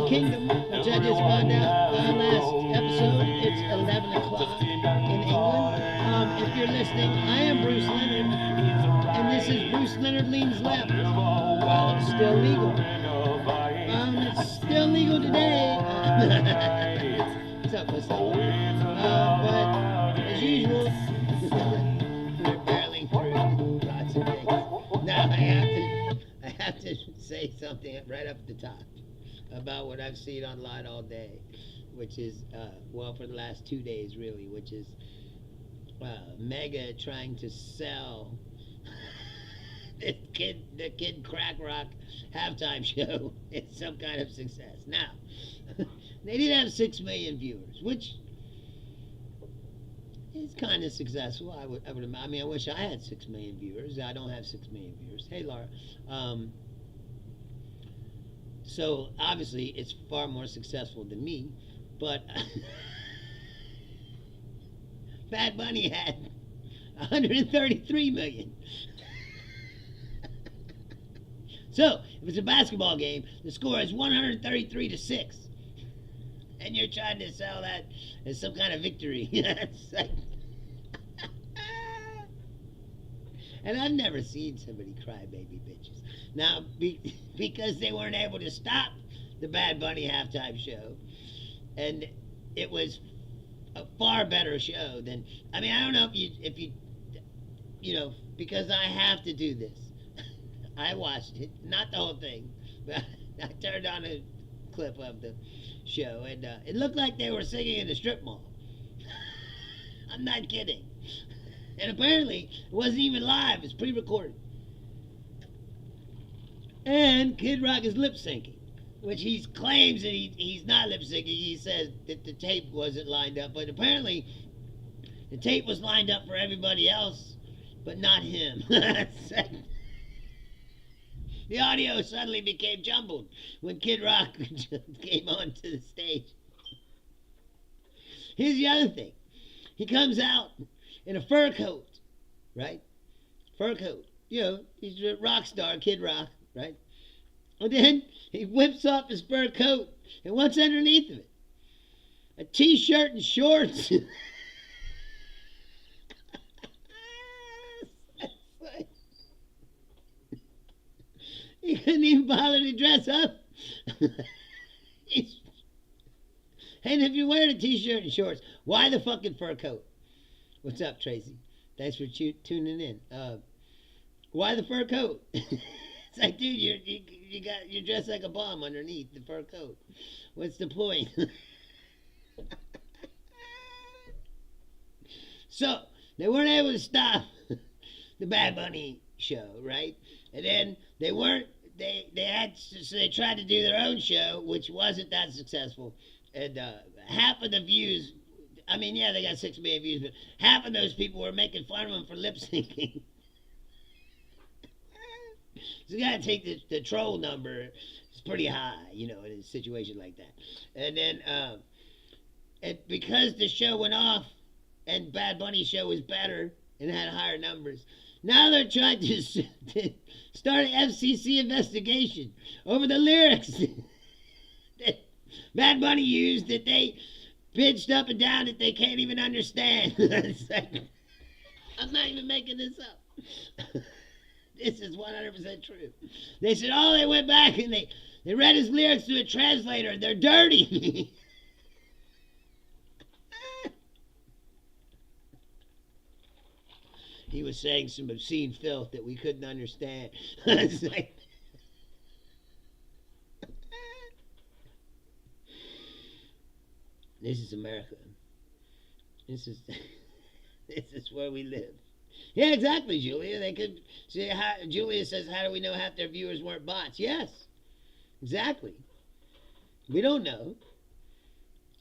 Kingdom, which I just found out last episode. It's 11 o'clock in England. If you're listening, I am Bruce Leonard, and this is Bruce Leonard Leans Left. While it's still legal. It's still legal today. What's up, pussy? But as usual, we're barreling through lots of things. Now I have to say something right up at the top about what I've seen online all day, which is for the last 2 days really, which is Mega trying to sell the Kid Crack Rock halftime show is some kind of success. Now, they did have 6 million viewers, which is kind of successful. I wish I had 6 million viewers. I don't have 6 million viewers. Hey, Laura. So obviously, it's far more successful than me, but Bad Bunny had 133 million. So, if it's a basketball game, the score is 133-6. And you're trying to sell that as some kind of victory. Like, and I've never seen somebody cry baby bitches. Now, because they weren't able to stop the Bad Bunny halftime show, and it was a far better show than, I don't know if you because I have to do this. I watched it, not the whole thing, but I turned on a clip of the show, and it looked like they were singing in a strip mall. I'm not kidding. And apparently, it wasn't even live, it's pre-recorded. And Kid Rock is lip-syncing, which he claims that he's not lip-syncing. He says that the tape wasn't lined up, but apparently the tape was lined up for everybody else, but not him. The audio suddenly became jumbled when Kid Rock came onto the stage. Here's the other thing. He comes out in a fur coat, right? Fur coat. He's a rock star, Kid Rock, right? And then he whips off his fur coat, and what's underneath of it? A t-shirt and shorts. He couldn't even bother to dress up. And if you're wearing a t-shirt and shorts, why the fucking fur coat? What's up, Tracy? Thanks for tuning in. Why the fur coat? It's like, dude, you're dressed like a bum underneath the fur coat. What's the point? So they weren't able to stop the Bad Bunny show, right? And then they weren't. They tried to do their own show, which wasn't that successful, and half of the views. They got 6 million views, but half of those people were making fun of them for lip syncing. So you gotta take the troll number. It's pretty high, in a situation like that. And then, and because the show went off, and Bad Bunny's show was better and had higher numbers. Now they're trying to start an FCC investigation over the lyrics that Bad Bunny used that they pitched up and down that they can't even understand. I'm not even making this up. This is 100% true. They said, they went back and they read his lyrics to a translator. They're dirty. He was saying some obscene filth that we couldn't understand. It's like, this is America. This is where we live. Yeah, exactly, Julia. They could see Julia says, "How do we know half their viewers weren't bots?" Yes, exactly. We don't know.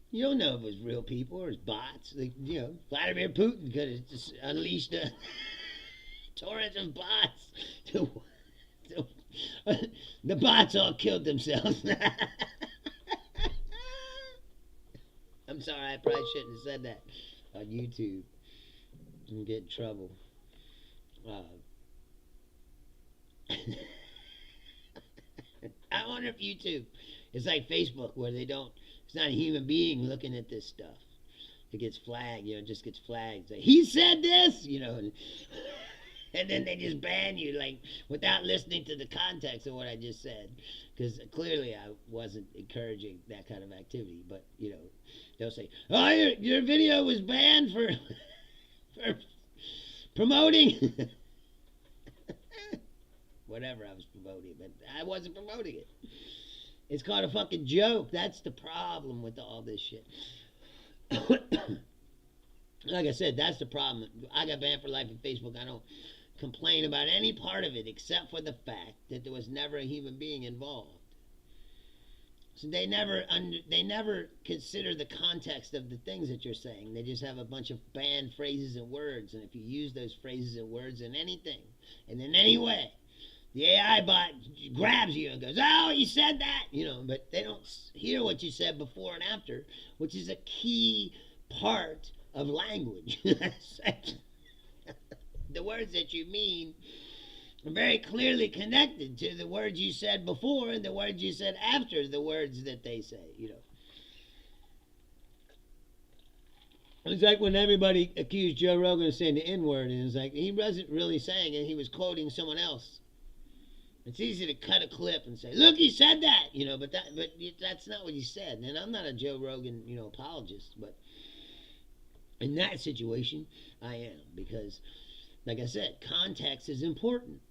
You don't know if it was real people or it's bots. Vladimir Putin could have just unleashed a torrent of bots. The bots all killed themselves. I'm sorry, I probably shouldn't have said that on YouTube. I'm get in trouble. I wonder if YouTube It's like Facebook where they don't. It's not a human being looking at this stuff. It gets flagged. You know, it just gets flagged. Like, he said this. You know. And then they just ban you, like, without listening to the context of what I just said. Because clearly I wasn't encouraging that kind of activity. But, you know, they'll say, oh, your video was banned for promoting whatever I was promoting. But I wasn't promoting it. It's called a fucking joke. That's the problem with all this shit. Like I said, that's the problem. I got banned for life on Facebook. I don't complain about any part of it except for the fact that there was never a human being involved. So they never consider the context of the things that you're saying. They just have a bunch of banned phrases and words, and if you use those phrases and words in anything and in any way, the AI bot grabs you and goes, oh, you said that, you know, but they don't hear what you said before and after, which is a key part of language. The words that you mean are very clearly connected to the words you said before and the words you said after the words that they say, you know. It's like when everybody accused Joe Rogan of saying the N-word, and it's like he wasn't really saying it, he was quoting someone else. It's easy to cut a clip and say, look, he said that, you know, but that's not what he said. And I'm not a Joe Rogan, you know, apologist, but in that situation, I am, because, like I said, context is important.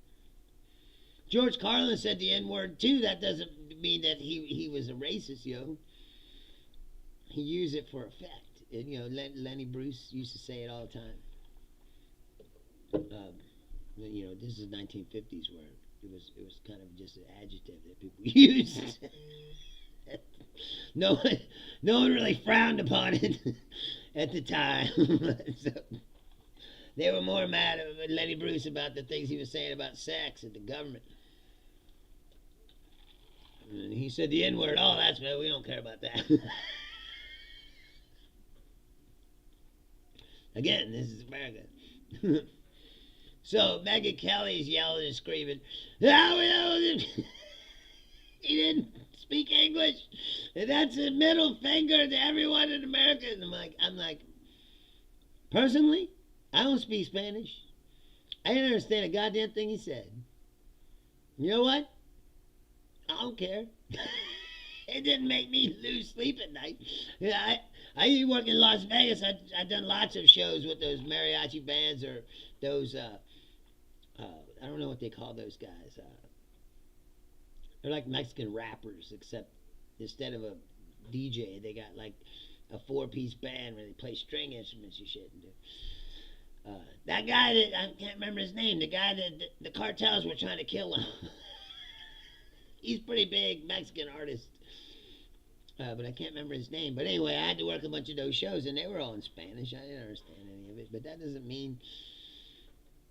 George Carlin said the N-word too. That doesn't mean that he was a racist, yo. He used it for effect. And, you know, Lenny Bruce used to say it all the time. You know, this is 1950s where it was kind of just an adjective that people used. No one really frowned upon it at the time. So, they were more mad at Lenny Bruce about the things he was saying about sex and the government. And he said the N-word. Oh, that's bad. We don't care about that. Again, this is America. So Megyn Kelly's yelling and screaming, he didn't speak English, and that's a middle finger to everyone in America. And I'm like, personally, I don't speak Spanish. I didn't understand a goddamn thing he said. You know what? I don't care. It didn't make me lose sleep at night. Yeah, I used to work in Las Vegas. I've done lots of shows with those mariachi bands or those, I don't know what they call those guys. They're like Mexican rappers, except instead of a DJ, they got like a 4-piece band where they play string instruments and shit. And that guy that, I can't remember his name, the guy that the cartels were trying to kill him. He's a pretty big Mexican artist. But I can't remember his name. But anyway, I had to work a bunch of those shows, and they were all in Spanish. I didn't understand any of it. But that doesn't mean...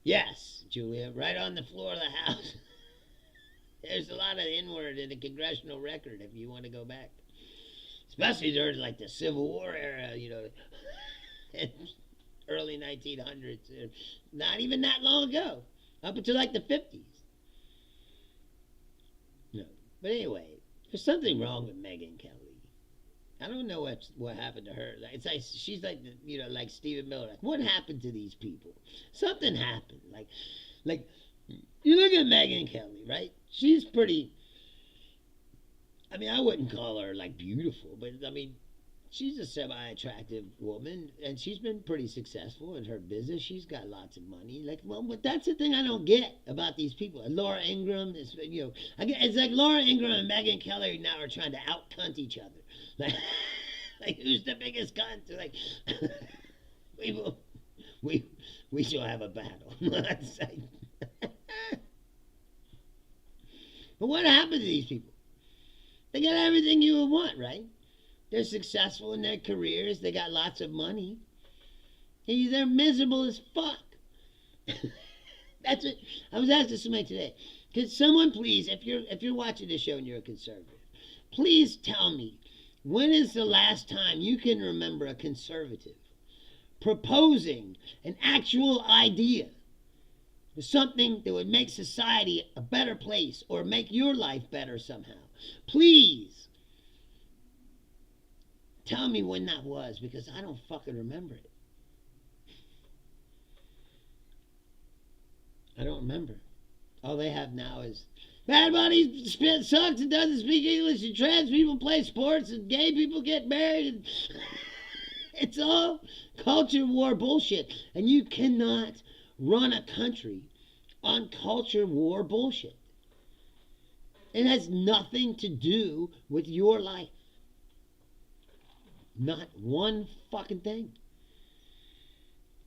Yes, Julia, right on the floor of the House. There's a lot of N-word in the congressional record if you want to go back. Especially during, like, the Civil War era, you know. Early 1900s. Not even that long ago. Up until, like, the 50s. No. But anyway, there's something wrong with Megyn Kelly. I don't know what happened to her. It's like she's like, you know, like Stephen Miller. Like, what happened to these people? Something happened. Like you look at Megyn Kelly, right? She's pretty. I mean, I wouldn't call her like beautiful, but I mean, she's a semi-attractive woman, and she's been pretty successful in her business. She's got lots of money. Like, well, but that's the thing I don't get about these people. Laura Ingraham is, you know, it's like Laura Ingraham and Megyn Kelly now are trying to out-cunt each other. Like who's the biggest cunt? Like, we shall have a battle. But what happened to these people? They got everything you would want, right? They're successful in their careers. They got lots of money. They're miserable as fuck. That's it. I was asking somebody today. Could someone please, if you're watching this show and you're a conservative, please tell me, when is the last time you can remember a conservative proposing an actual idea, something that would make society a better place or make your life better somehow? Please, Tell me when that was, because I don't fucking remember it. I don't remember. All they have now is Bad Bunny sucks and doesn't speak English, and trans people play sports, and gay people get married, and it's all culture war bullshit. And you cannot run a country on culture war bullshit. It has nothing to do with your life. Not one fucking thing.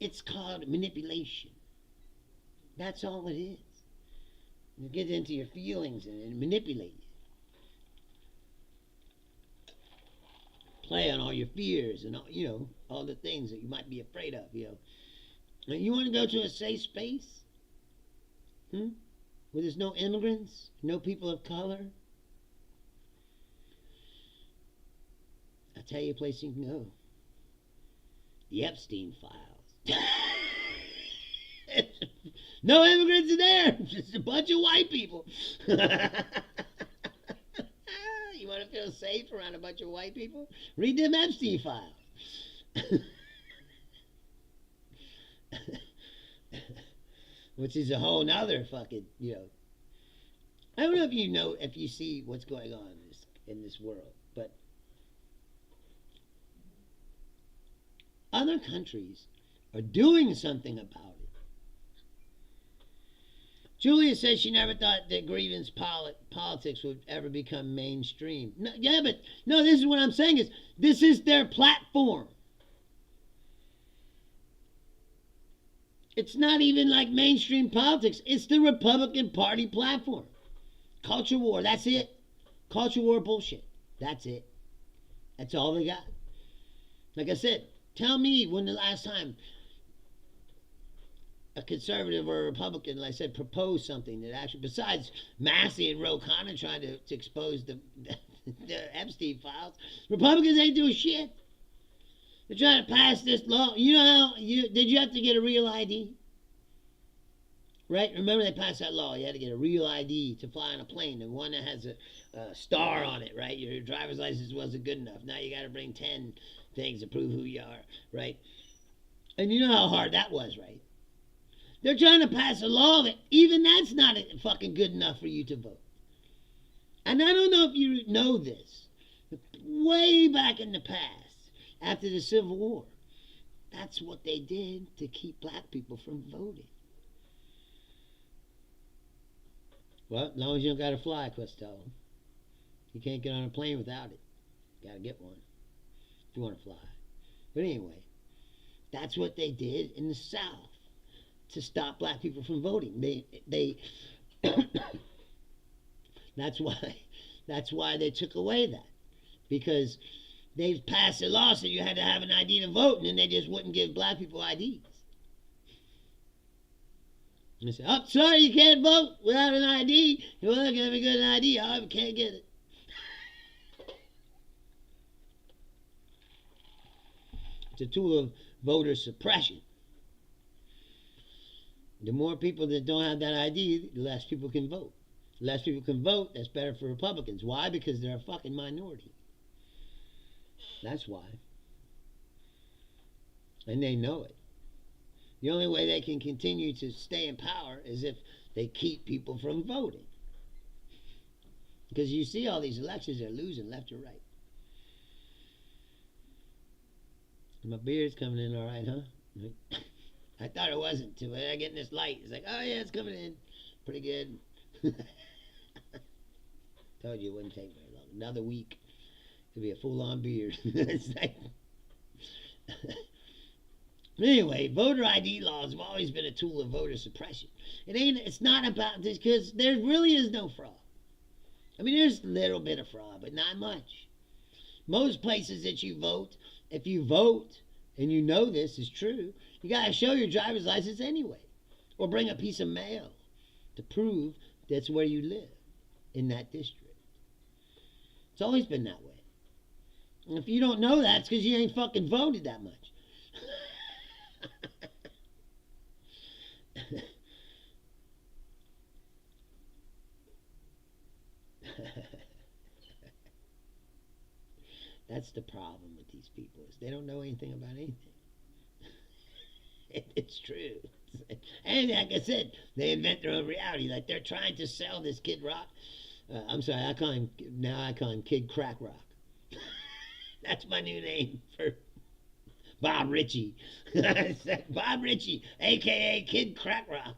It's called manipulation. That's all it is. You get into your feelings and manipulate you. Play on all your fears and all, all the things that you might be afraid of. And you want to go to a safe space? Where there's no immigrants, no people of color? I'll tell you a place you can go. The Epstein Files. No immigrants in there. Just a bunch of white people. You want to feel safe around a bunch of white people? Read them Epstein Files. Which is a whole nother fucking, I don't know if you see what's going on in this world, but other countries are doing something about it. Julia says she never thought that grievance politics would ever become mainstream. No, this is what I'm saying is, this is their platform. It's not even like mainstream politics. It's the Republican Party platform. Culture war, that's it. Culture war bullshit. That's it. That's all they got. Like I said, tell me when the last time a conservative or a Republican, like I said, proposed something that actually, besides Massey and Ro Khanna trying to expose the Epstein Files, Republicans ain't doing shit. They're trying to pass this law. You know how did you have to get a real ID? Right? Remember they passed that law. You had to get a real ID to fly on a plane, and one that has a star on it, right? Your driver's license wasn't good enough. Now you got to bring 10 things to prove who you are, right? And you know how hard that was, right? They're trying to pass a law that even that's not fucking good enough for you to vote. And I don't know if you know this, but way back in the past, after the Civil War, that's what they did to keep black people from voting. Well, as long as you don't got to fly, Costello. You can't get on a plane without it. Got to get one if you want to fly. But anyway, that's what they did in the South to stop black people from voting. They that's why they took away that, because they passed a law so you had to have an ID to vote, and then they just wouldn't give black people IDs. And they said, "Oh, sorry, you can't vote without an ID. You're not gonna have a good ID. I can't get it." It's a tool of voter suppression. The more people that don't have that ID, the less people can vote. The less people can vote, that's better for Republicans. Why? Because they're a fucking minority. That's why. And they know it. The only way they can continue to stay in power is if they keep people from voting. Because you see all these elections, they're losing left or right. My beard's coming in all right, huh? I thought it wasn't too, but I get in this light. It's like, oh yeah, it's coming in. Pretty good. Told you it wouldn't take very long. Another week. Could be a full-on beard. It's like... Anyway, voter ID laws have always been a tool of voter suppression. It's not about this, because there really is no fraud. I mean, there's a little bit of fraud, but not much. Most places that you vote, if you vote, and you know this is true, you got to show your driver's license anyway. Or bring a piece of mail to prove that's where you live in that district. It's always been that way. And if you don't know that, it's because you ain't fucking voted that much. That's the problem with these people, is they don't know anything about anything. It's true. And like I said, they invent their own reality. Like they're trying to sell this Kid Rock. I'm sorry, I call him Kid Crack Rock. That's my new name for Bob Ritchie. Bob Ritchie, aka Kid Crack Rock.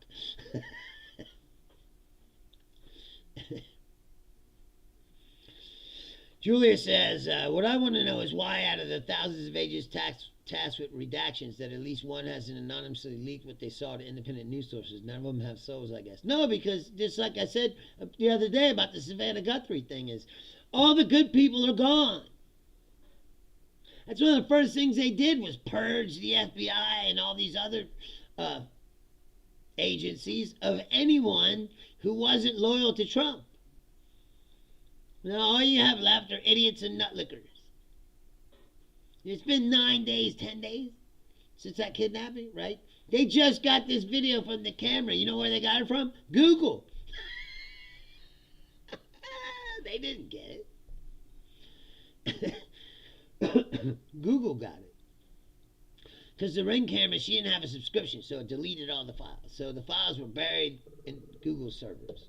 Julia says, what I want to know is why out of the thousands of agents tasked with redactions that at least one hasn't anonymously leaked what they saw to independent news sources. None of them have souls, I guess. No, because just like I said the other day about the Savannah Guthrie thing is, all the good people are gone. That's one of the first things they did was purge the FBI and all these other agencies of anyone who wasn't loyal to Trump. Now all you have left are idiots and nutlickers. It's been 9 days, 10 days since that kidnapping, right? They just got this video from the camera. You know where they got it from? Google. They didn't get it. Google got it. Because the Ring camera, she didn't have a subscription, so it deleted all the files. So the files were buried in Google servers.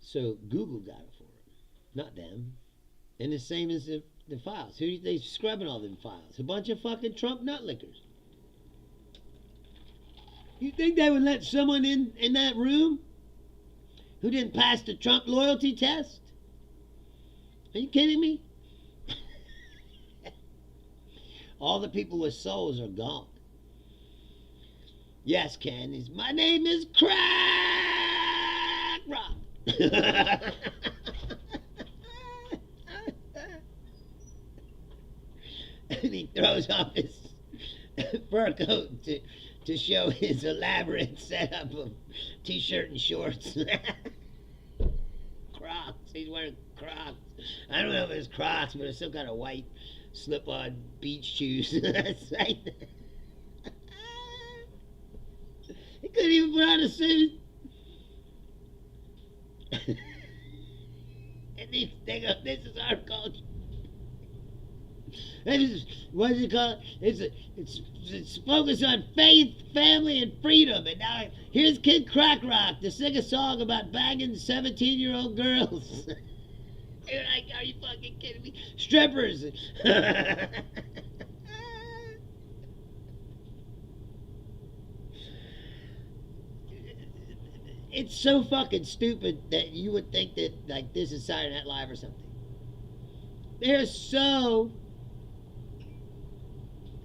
So Google got it for them, not them. And the same as the files. Who they scrubbing all them files? A bunch of fucking Trump nutlickers. You think they would let someone in that room who didn't pass the Trump loyalty test? Are you kidding me? All the people with souls are gone. Yes, Ken. My name is Crack Rock. And he throws off his fur coat to show his elaborate setup of t-shirt and shorts. Crocs. He's wearing Crocs. I don't know if it's Crocs, but it's some kind of white slip-on beach shoes. That's right. He couldn't even put on a suit. And they go, this is our culture. This is, what is it called? It's focused on faith, family, and freedom. And now here's Kid Crack Rock to sing a song about banging 17-year-old girls. You're like, are you fucking kidding me? Strippers. It's so fucking stupid that you would think that like this is Saturday Night Live or something. They're so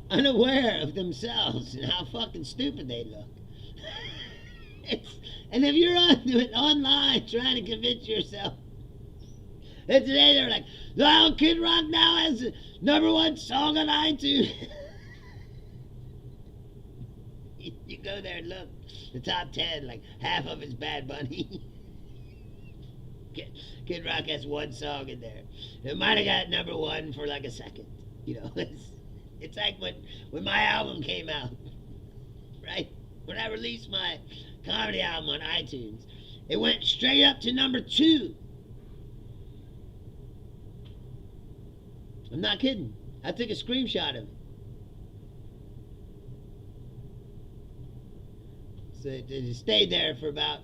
unaware of themselves and how fucking stupid they look. And if you're online trying to convince yourself, and today they're like, "Oh, Kid Rock now has the #1 song on iTunes." You go there and look, the top 10, like half of it's Bad Bunny. Kid Rock has one song in there. It might have got #1 for like a second. You know, it's like when my album came out, right? When I released my comedy album on iTunes, it went straight up to #2. I'm not kidding. I took a screenshot of it. So it stayed there for about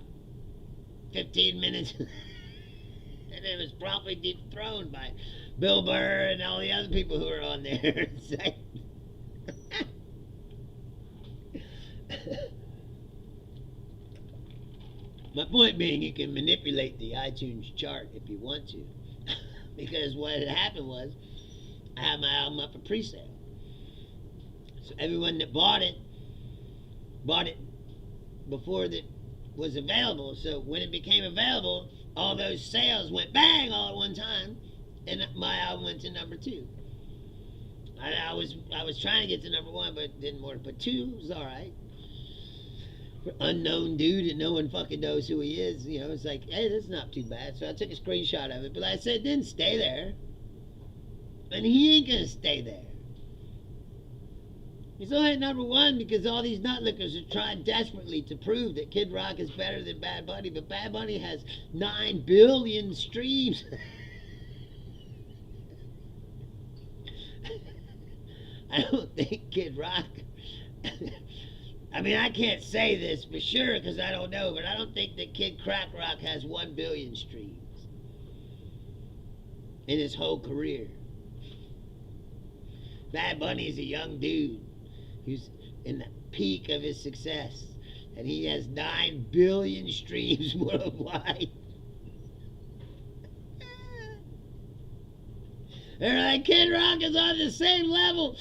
15 minutes. And it was promptly dethroned by Bill Burr and all the other people who were on there. My point being, you can manipulate the iTunes chart if you want to. Because what had happened was, I had my album up for pre-sale. So everyone that bought it before it was available. So when it became available, all those sales went bang all at one time, and my album went to #2. I was trying to get to #1, but it didn't work. But 2 was all right. Unknown dude and no one fucking knows who he is. You know, it's like, hey, this is not too bad. So I took a screenshot of it, but like I said, it didn't stay there, and he ain't gonna stay there. He's only at number one because all these nutlickers are trying desperately to prove that Kid Rock is better than Bad Bunny, but Bad Bunny has 9 billion streams. I don't think Kid Rock. I mean, I can't say this for sure because I don't know, but I don't think that Kid Crack Rock has 1 billion streams in his whole career. Bad Bunny is a young dude who's in the peak of his success, and he has 9 billion streams worldwide. They're like, Kid Rock is on the same level.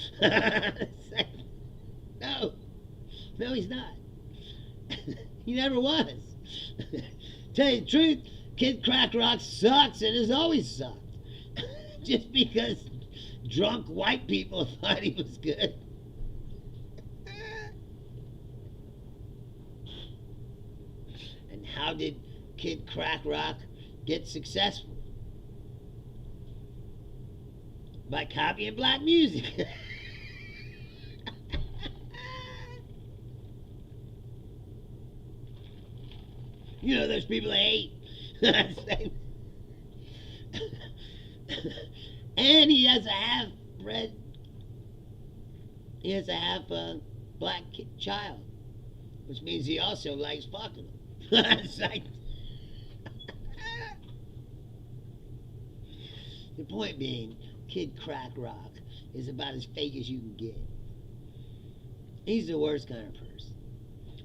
No, he's not. He never was. Tell you the truth, Kid Crack Rock sucks and has always sucked. Just because drunk white people thought he was good. And how did Kid Crack Rock get successful? By copying black music. You know those people I hate. And he has a half-bred, he has a half-black child, which means he also likes fucking them. It's like, the point being, Kid Crack Rock is about as fake as you can get. He's the worst kind of person.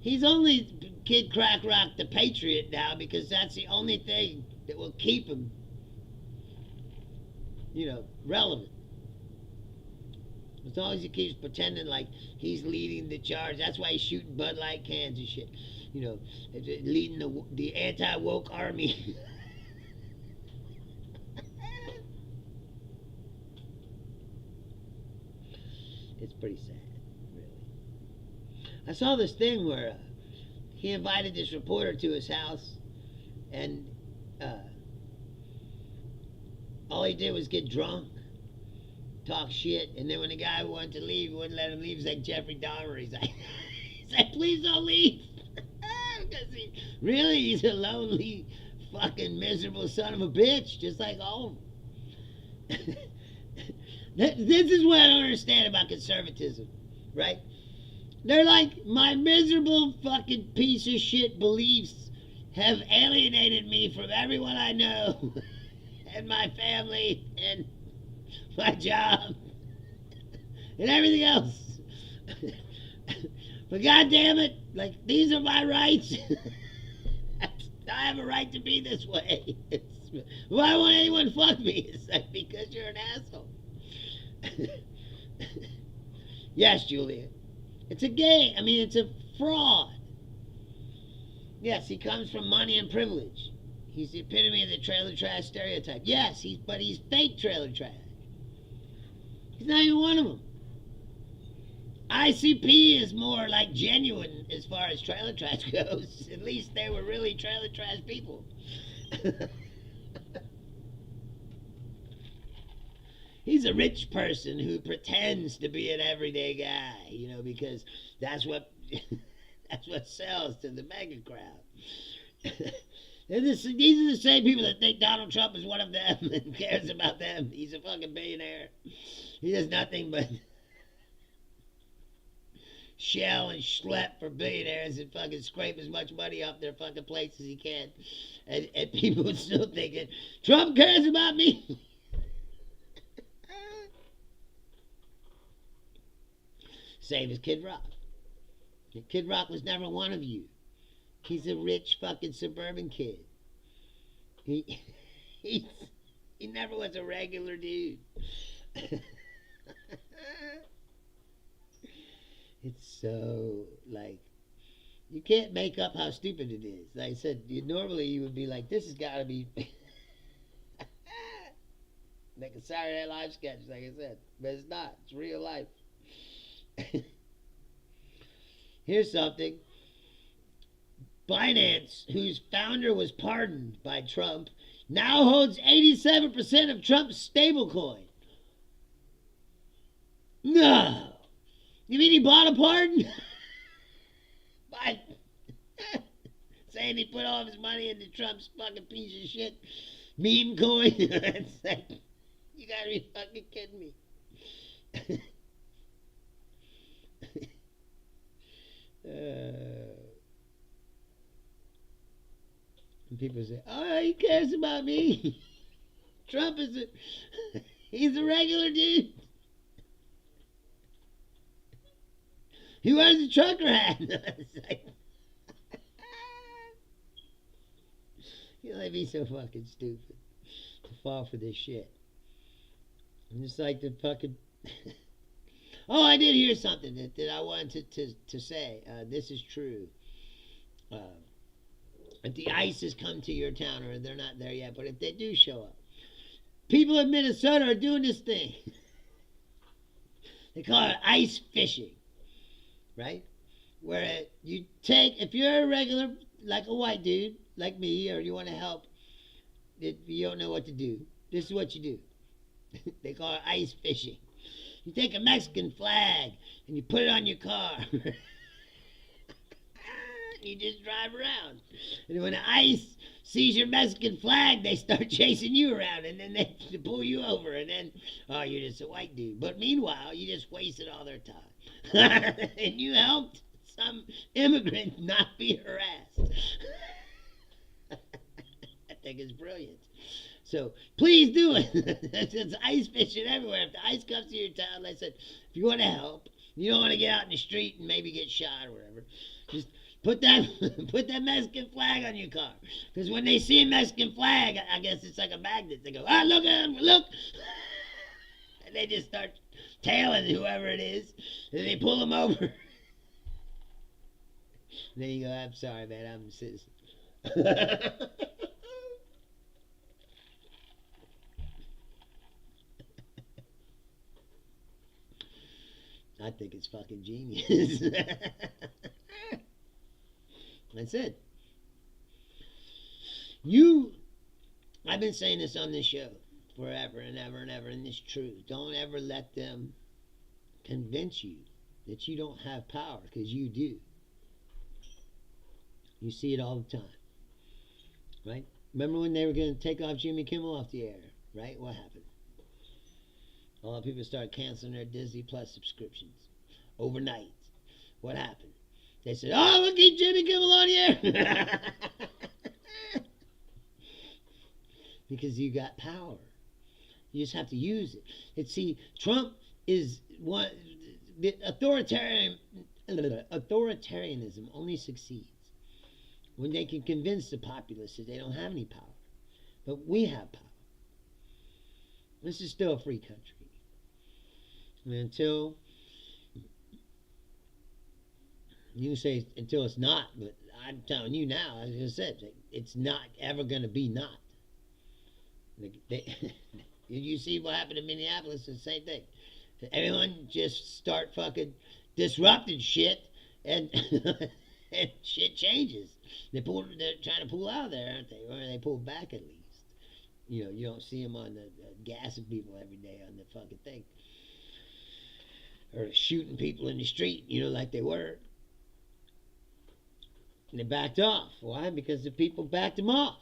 He's only Kid Crack Rock the Patriot now because that's the only thing that will keep him, relevant. As long as he keeps pretending like he's leading the charge. That's why he's shooting Bud Light cans and shit. Leading the anti-woke army. It's pretty sad, really. I saw this thing where he invited this reporter to his house, and all he did was get drunk, talk shit, and then when the guy wanted to leave, he wouldn't let him leave. He's like Jeffrey Dahmer. He's like, please don't leave. Because he's a lonely, fucking miserable son of a bitch, just like all of them. This is what I don't understand about conservatism, right? They're like, my miserable fucking piece of shit beliefs have alienated me from everyone I know, and my family, and my job, and everything else. But goddamn it, like, these are my rights. I have a right to be this way. Why won't anyone fuck me? It's like, because you're an asshole. Yes, Julia. It's a game. I mean, it's a fraud. Yes, he comes from money and privilege. He's the epitome of the trailer trash stereotype. Yes, but he's fake trailer trash. He's not even one of them. ICP is more like genuine as far as trailer trash goes. At least they were really trailer trash people. He's a rich person who pretends to be an everyday guy, because that's what sells to the mega crowd. These are the same people that think Donald Trump is one of them and cares about them. He's a fucking billionaire. He does nothing but shell and schlep for billionaires and fucking scrape as much money off their fucking plates as he can. And people would still thinking, Trump cares about me. Same as Kid Rock. Kid Rock was never one of you. He's a rich fucking suburban kid. He never was a regular dude. It's so, like, you can't make up how stupid it is. Like I said, normally you would be like, this has got to be like a Saturday Night Live sketch, like I said. But it's not. It's real life. Here's something. Binance, whose founder was pardoned by Trump, now holds 87% of Trump's stablecoin. No! You mean he bought a pardon? By saying he put all of his money into Trump's fucking piece of shit meme coin? It's like, you gotta be fucking kidding me. And people say, oh, he cares about me. Trump is he's a regular dude. He wears a trucker hat. It's like, you know, they'd be so fucking stupid to fall for this shit. I'm just like the fucking. Oh, I did hear something that I wanted to say. This is true. If the ICE has come to your town, or they're not there yet, but if they do show up, people in Minnesota are doing this thing. They call it ice fishing, right? Where you take, if you're a regular, like a white dude, like me, or you want to help, you don't know what to do, this is what you do. They call it ice fishing. You take a Mexican flag and you put it on your car. You just drive around. And when the ICE sees your Mexican flag, they start chasing you around, and then they pull you over, and then, oh, you're just a white dude. But meanwhile, you just wasted all their time. And you helped some immigrant not be harassed. I think it's brilliant. So please do it. It's ice fishing everywhere. If the ICE comes to your town, like I said, if you want to help, you don't want to get out in the street and maybe get shot or whatever, just put that Mexican flag on your car. Because when they see a Mexican flag, I guess it's like a magnet. They go, ah, look at him, look. And they just start tailing whoever it is. And they pull them over. And then you go, I'm sorry, man, I'm a citizen. I think it's fucking genius. That's it. I've been saying this on this show forever and ever and ever, and it's true. Don't ever let them convince you that you don't have power, because you do. You see it all the time, right? Remember when they were going to take off Jimmy Kimmel off the air, right? What happened? A lot of people started canceling their Disney Plus subscriptions overnight. What happened? They said, oh, we'll keep Jimmy Kimmel on the air. Because you got power. You just have to use it. See, Trump is one. The authoritarianism only succeeds when they can convince the populace that they don't have any power. But we have power. This is still a free country. And until, you can say until it's not, but I'm telling you now, as I said, it's not ever going to be not. You see what happened in Minneapolis, it's the same thing. Everyone just start fucking disrupting shit, and and shit changes. They're trying to pull out of there, aren't they? Or they pull back at least. You know, you don't see them on the gassing people every day on the fucking thing. Or shooting people in the street, you know, like they were. And they backed off. Why? Because the people backed them off.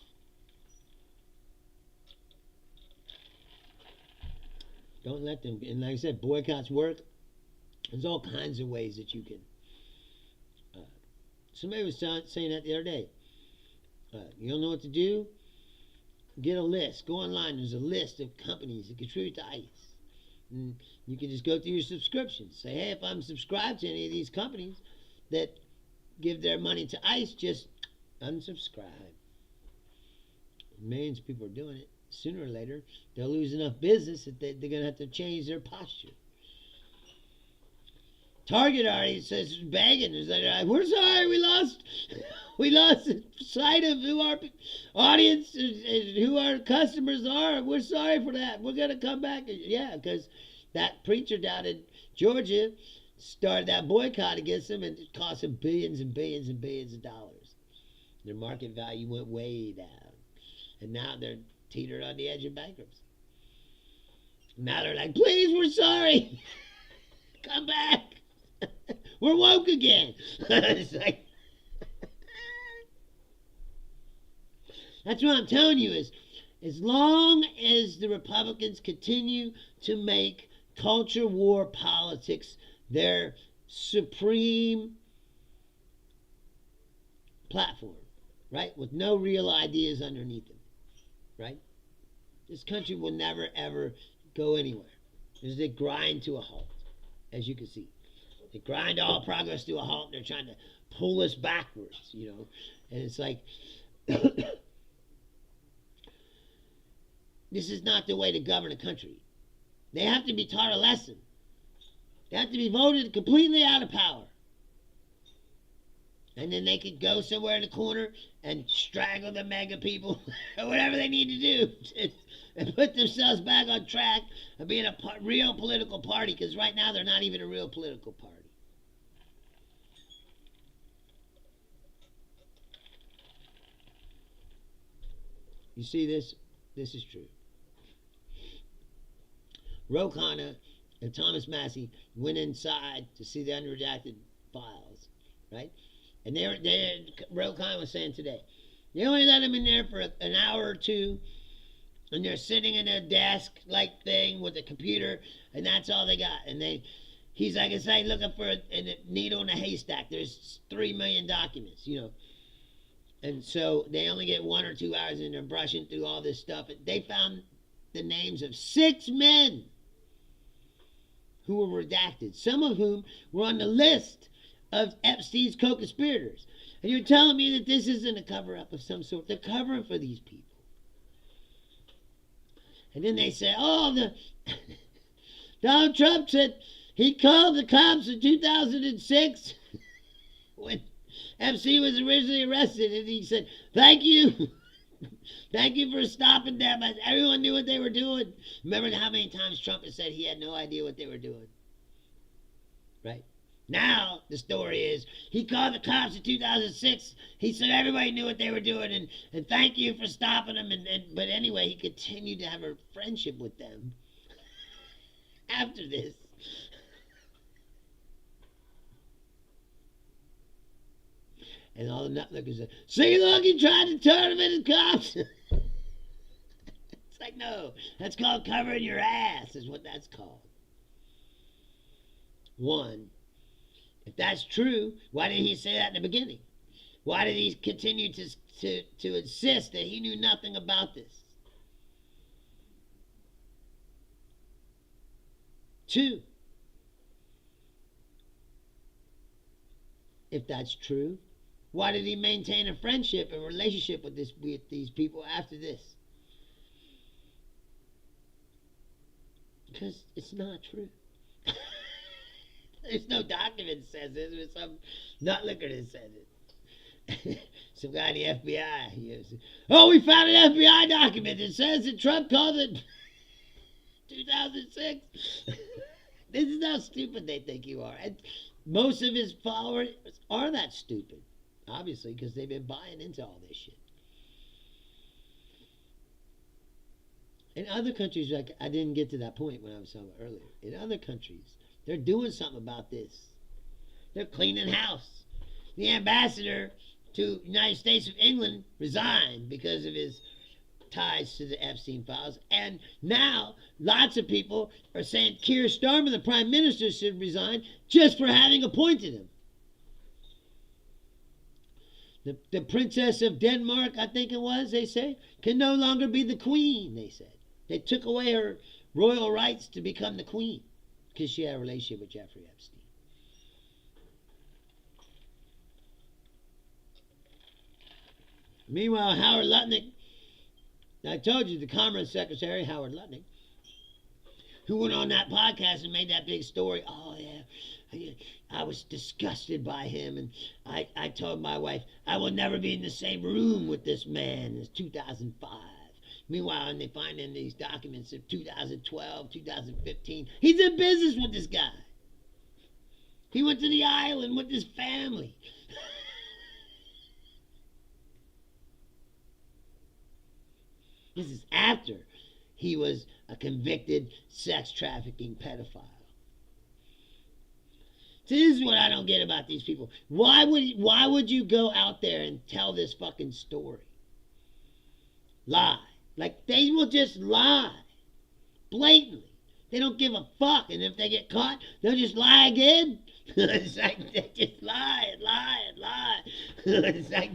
Don't let them. And like I said, boycotts work. There's all kinds of ways that you can. Somebody was saying that the other day. You don't know what to do? Get a list. Go online. There's a list of companies that contribute to ICE. And you can just go through your subscriptions. Say, hey, if I'm subscribed to any of these companies that give their money to ICE, just unsubscribe. Millions of people are doing it. Sooner or later, they'll lose enough business that they're going to have to change their posture. Target already says, begging, is like, we're sorry, we lost sight of who our audience and who our customers are. We're sorry for that. We're going to come back. Yeah, because that preacher down in Georgia started that boycott against them, and it cost them billions and billions and billions of dollars. Their market value went way down. And now they're teetered on the edge of bankruptcy. Now they're like, please, we're sorry. Come back. We're woke again. It's like, that's what I'm telling you is, as long as the Republicans continue to make culture war politics their supreme platform, right, with no real ideas underneath them, right, this country will never ever go anywhere. As they grind to a halt, as you can see. They grind all progress to a halt. They're trying to pull us backwards, you know. And it's like, this is not the way to govern a country. They have to be taught a lesson. They have to be voted completely out of power. And then they could go somewhere in the corner and strangle the mega people or whatever they need to do and put themselves back on track of being a real political party, because right now they're not even a real political party. You see this? This is true. Ro Khanna and Thomas Massey went inside to see the unredacted files, right? And Ro Khanna was saying today, they only let them in there for an hour or two, and they're sitting in a desk-like thing with a computer, and that's all they got. And he's like, it's like looking for a needle in a haystack. There's 3 million documents, you know. And so they only get 1 or 2 hours in there brushing through all this stuff. And they found the names of 6 men who were redacted, some of whom were on the list of Epstein's co-conspirators. And you're telling me that this isn't a cover-up of some sort. They're covering for these people. And then they say, Donald Trump said he called the cops in 2006 when Epstein was originally arrested, and he said, thank you. Thank you for stopping them. Everyone knew what they were doing. Remember how many times Trump has said he had no idea what they were doing? Right? Now, the story is, he called the cops in 2006. He said everybody knew what they were doing, and thank you for stopping them. But anyway, he continued to have a friendship with them after this. And all the nutlickers said, see, look, he tried to turn them into cops. It's like, no, that's called covering your ass, is what that's called. One, if that's true, why didn't he say that in the beginning? Why did he continue to insist that he knew nothing about this? 2, if that's true, why did he maintain a friendship and relationship with these people after this? Because it's not true. There's no document that says this. There's some nutlicker that says it. Some guy in the FBI. We found an FBI document that says that Trump called it 2006. This is how stupid they think you are. And most of his followers are that stupid. Obviously, because they've been buying into all this shit. In other countries, like I didn't get to that point when I was talking about earlier. In other countries, they're doing something about this. They're cleaning house. The ambassador to the United States of England resigned because of his ties to the Epstein files. And now, lots of people are saying Keir Starmer, the Prime Minister, should resign just for having appointed him. The Princess of Denmark, I think it was, they say, can no longer be the Queen, they said. They took away her royal rights to become the Queen because she had a relationship with Jeffrey Epstein. Meanwhile, Howard Lutnick, I told you, the Commerce Secretary, Howard Lutnick, who went on that podcast and made that big story. I was disgusted by him, and I told my wife, I will never be in the same room with this man. It's 2005. Meanwhile, and they find in these documents of 2012, 2015, he's in business with this guy. He went to the island with his family. This is after he was a convicted sex trafficking pedophile. This is what I don't get about these people. Why would you go out there and tell this fucking story? Lie. Like, they will just lie. Blatantly. They don't give a fuck. And if they get caught, they'll just lie again. It's like they just lie and lie and lie. It's like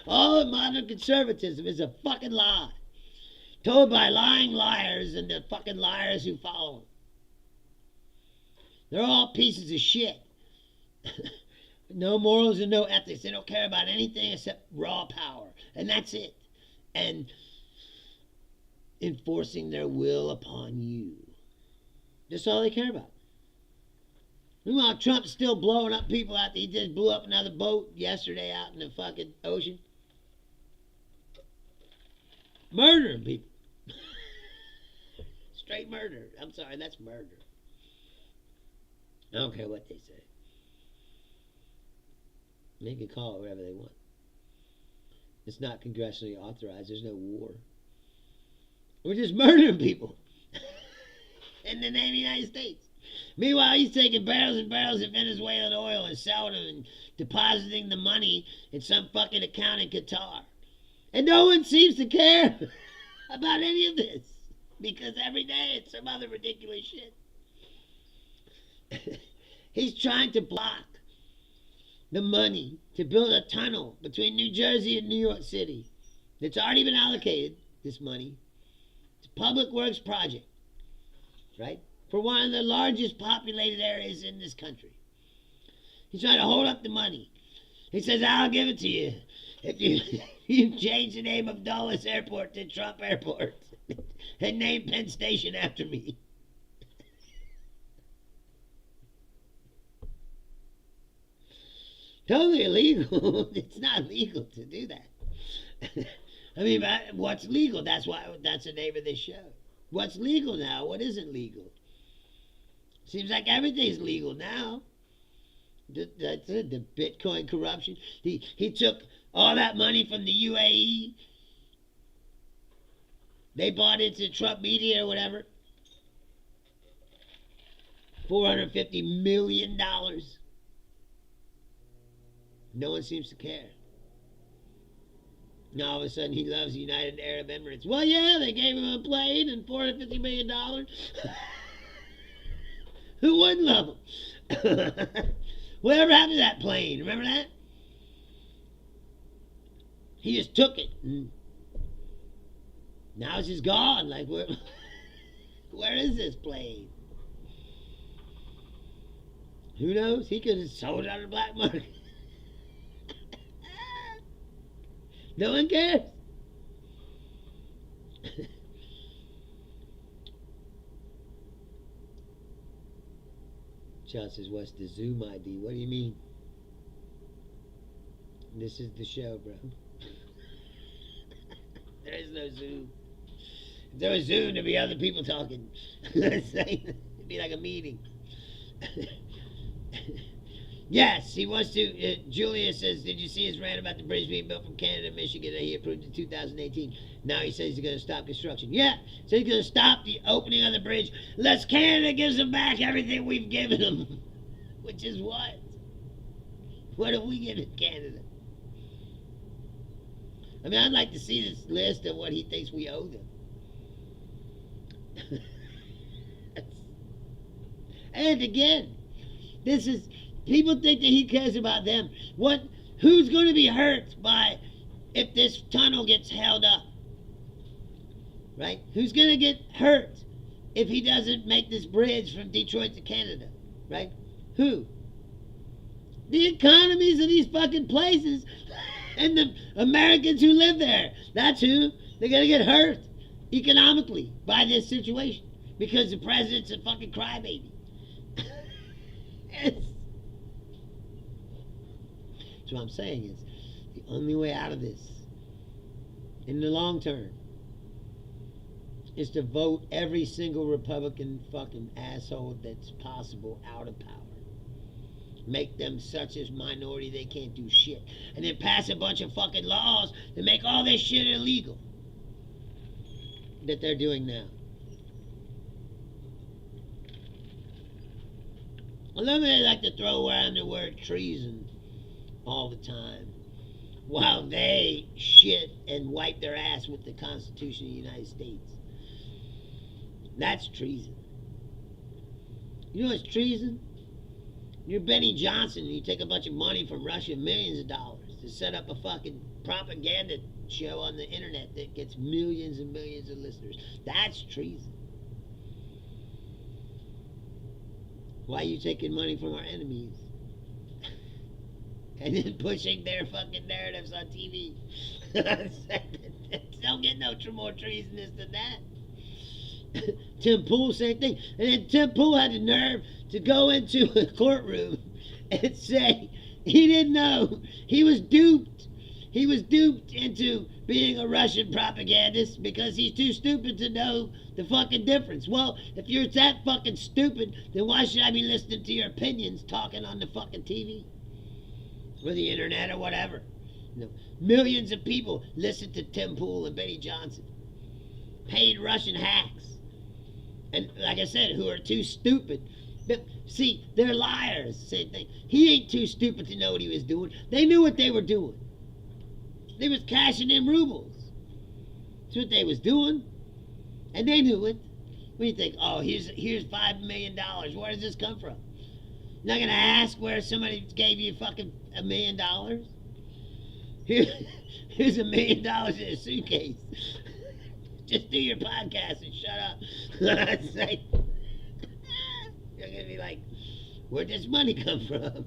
all modern conservatism is a fucking lie. Told by lying liars and the fucking liars who follow them. They're all pieces of shit. No morals and no ethics. They don't care about anything except raw power. And that's it. And enforcing their will upon you. That's all they care about. Meanwhile, Trump's still blowing up people out there. He just blew up another boat yesterday out in the fucking ocean. Murdering people. Straight murder. I'm sorry, that's murder. I don't care what they say. They can call it whatever they want. It's not congressionally authorized. There's no war. We're just murdering people in the name of the United States. Meanwhile, he's taking barrels and barrels of Venezuelan oil and selling them and depositing the money in some fucking account in Qatar. And no one seems to care about any of this because every day it's some other ridiculous shit. He's trying to block the money to build a tunnel between New Jersey and New York City that's already been allocated, this money. It's a public works project, right? For one of the largest populated areas in this country. He's trying to hold up the money. He says, I'll give it to you if you change the name of Dulles Airport to Trump Airport and name Penn Station after me. Totally illegal. It's not legal to do that. I mean, what's legal? That's the name of this show. What's legal now? What isn't legal? Seems like everything's legal now. That's it, the Bitcoin corruption. He took all that money from the UAE. They bought into Trump Media or whatever. $450 million. No one seems to care. Now all of a sudden he loves the United Arab Emirates. Well, yeah, they gave him a plane and $450 million. Who wouldn't love him? Whatever happened to that plane? Remember that? He just took it. Now it's just gone. Like, where is this plane? Who knows? He could have sold it on the black market. No one cares. John says, what's the Zoom ID? What do you mean? This is the show, bro. There is no Zoom. If there was Zoom, there'd be other people talking. It'd be like a meeting. Yes, he wants to. Julia says, did you see his rant about the bridge being built from Canada and Michigan that he approved in 2018? Now he says he's going to stop construction. Yeah, so he's going to stop the opening of the bridge unless Canada gives them back everything we've given them. Which is what? What have we given Canada? I mean, I'd like to see this list of what he thinks we owe them. And again, this is... People think that he cares about them. Who's going to be hurt by if this tunnel gets held up? Right? Who's going to get hurt if he doesn't make this bridge from Detroit to Canada? Right? Who? The economies of these fucking places and the Americans who live there. That's who. They're going to get hurt economically by this situation because the president's a fucking crybaby. So what I'm saying is, the only way out of this, in the long term, is to vote every single Republican fucking asshole that's possible out of power. Make them such a minority they can't do shit. And then pass a bunch of fucking laws that make all this shit illegal. That they're doing now. I love they like to throw around the word treason all the time, while they shit and wipe their ass with the Constitution of the United States. That's treason. You know what's treason? You're Benny Johnson and you take a bunch of money from Russia, millions of dollars, to set up a fucking propaganda show on the internet that gets millions and millions of listeners. That's treason. Why are you taking money from our enemies? And then pushing their fucking narratives on TV. Don't get no more treasonous than that. Tim Pool, same thing. And then Tim Pool had the nerve to go into a courtroom and say he didn't know. He was duped. He was duped into being a Russian propagandist because he's too stupid to know the fucking difference. Well, if you're that fucking stupid, then why should I be listening to your opinions talking on the fucking TV? Or the internet or whatever. You know, millions of people listen to Tim Pool and Benny Johnson. Paid Russian hacks. And like I said, who are too stupid. But see, they're liars. Same thing. He ain't too stupid to know what he was doing. They knew what they were doing. They was cashing in rubles. That's what they was doing. And they knew it. What do you think? Oh, here's $5 million. Where does this come from? You're not going to ask where somebody gave you fucking $1 million? Here's $1 million in a suitcase. Just do your podcast and shut up. It's like, you're going to be like, where'd this money come from?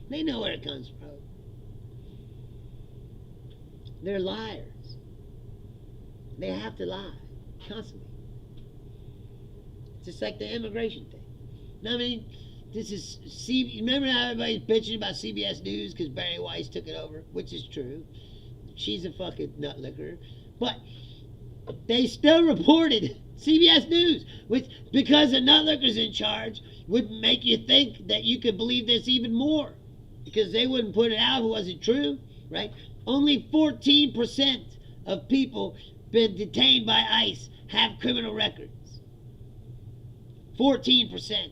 They know where it comes from. They're liars. They have to lie constantly. It's just like the immigration thing. I mean, this is remember how everybody's bitching about CBS News because Barry Weiss took it over, which is true. She's a fucking nutlicker. But they still reported CBS News, which, because the nutlicker's in charge, would make you think that you could believe this even more. Because they wouldn't put it out if it wasn't true, right? Only 14% of people been detained by ICE have criminal records. 14%.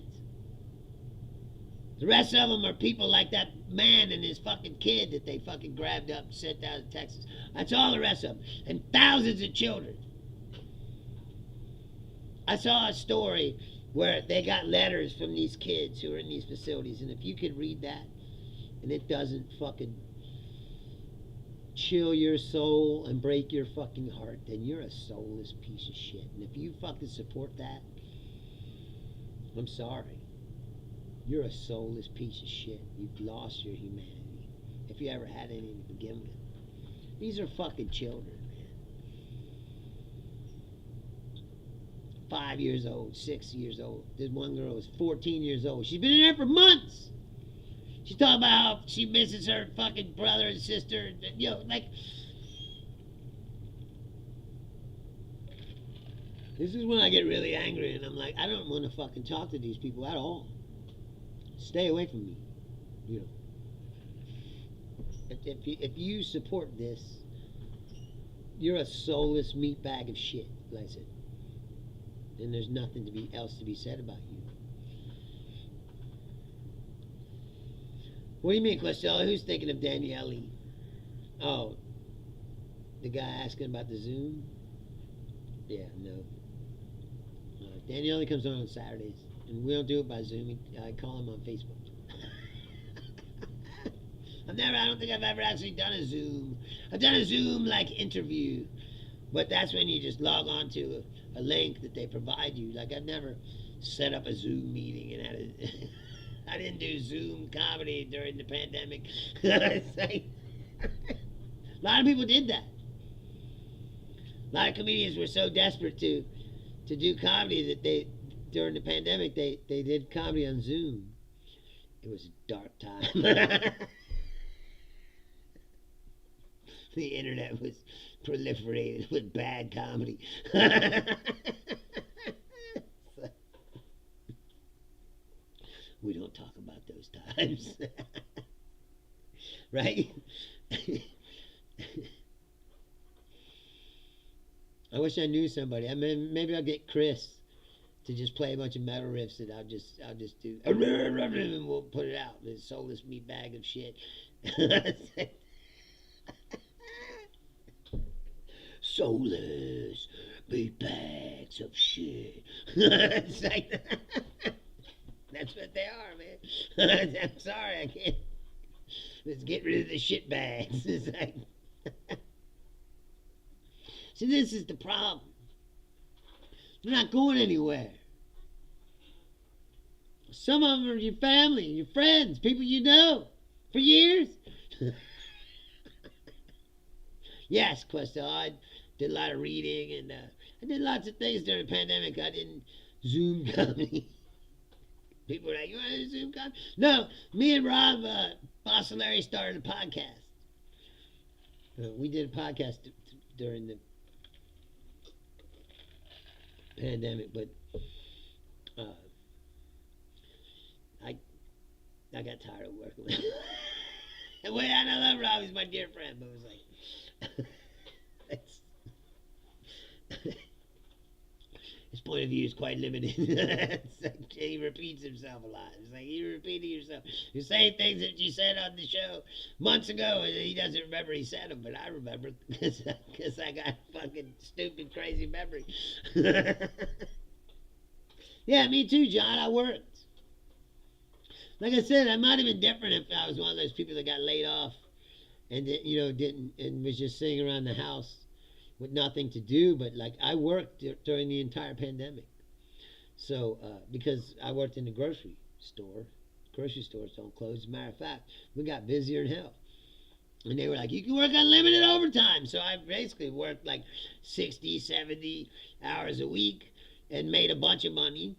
The rest of them are people like that man and his fucking kid that they fucking grabbed up and sent down to Texas. That's all the rest of them. And thousands of children. I saw a story where they got letters from these kids who are in these facilities, and if you could read that and it doesn't fucking chill your soul and break your fucking heart, then you're a soulless piece of shit. And if you fucking support that, I'm sorry. You're a soulless piece of shit. You've lost your humanity. If you ever had any to begin with. These are fucking children, man. 5 years old, 6 years old. This one girl is 14 years old. She's been in there for months. She's talking about how she misses her fucking brother and sister. You know, like... This is when I get really angry and I'm like, I don't want to fucking talk to these people at all. Stay away from me. You know. If you support this, you're a soulless meatbag of shit, like I said. And there's nothing else to be said about you. What do you mean, Costello? Who's thinking of Daniele? Oh, the guy asking about the Zoom? Yeah, no. Daniele comes on Saturdays, and we don't do it by Zoom. I call him on Facebook. I don't think I've ever actually done a Zoom. I've done a Zoom-like interview, but that's when you just log on to a link that they provide you. Like, I've never set up a Zoom meeting and had a... I didn't do Zoom comedy during the pandemic. A lot of people did that. A lot of comedians were so desperate to do comedy that they, during the pandemic, they did comedy on Zoom. It was a dark time. The internet was proliferated with bad comedy. We don't talk about those times. Right? I wish I knew somebody. I mean, maybe I'll get Chris to just play a bunch of metal riffs that I'll just do and we'll put it out. This soulless meat bag of shit. Soulless meat bags of shit. It's like, that's what they are, man. I'm sorry, I can't. Let's get rid of the shit bags. It's like, see, this is the problem. They're not going anywhere. Some of them are your family, your friends, people you know for years. Yes, Questel, I did a lot of reading and I did lots of things during the pandemic. I didn't Zoom comedy. People were like, you want to Zoom comedy? No, me and Rob Larry started a podcast. We did a podcast during the pandemic, but I got tired of working with him. Well, I love Rob, he's my dear friend, but it was like, his point of view is quite limited. It's like, he repeats himself a lot. It's like, you're repeating yourself. You're saying things that you said on the show months ago, and he doesn't remember he said them, but I remember, because I got fucking stupid, crazy memory. Yeah, me too, John. I worked. Like I said, I might have been different if I was one of those people that got laid off and didn't and was just sitting around the house with nothing to do. But like, I worked during the entire pandemic, so because I worked in the grocery store. Grocery stores don't close. As a matter of fact, we got busier than hell. And they were like, you can work unlimited overtime. So I basically worked like 60, 70 hours a week and made a bunch of money.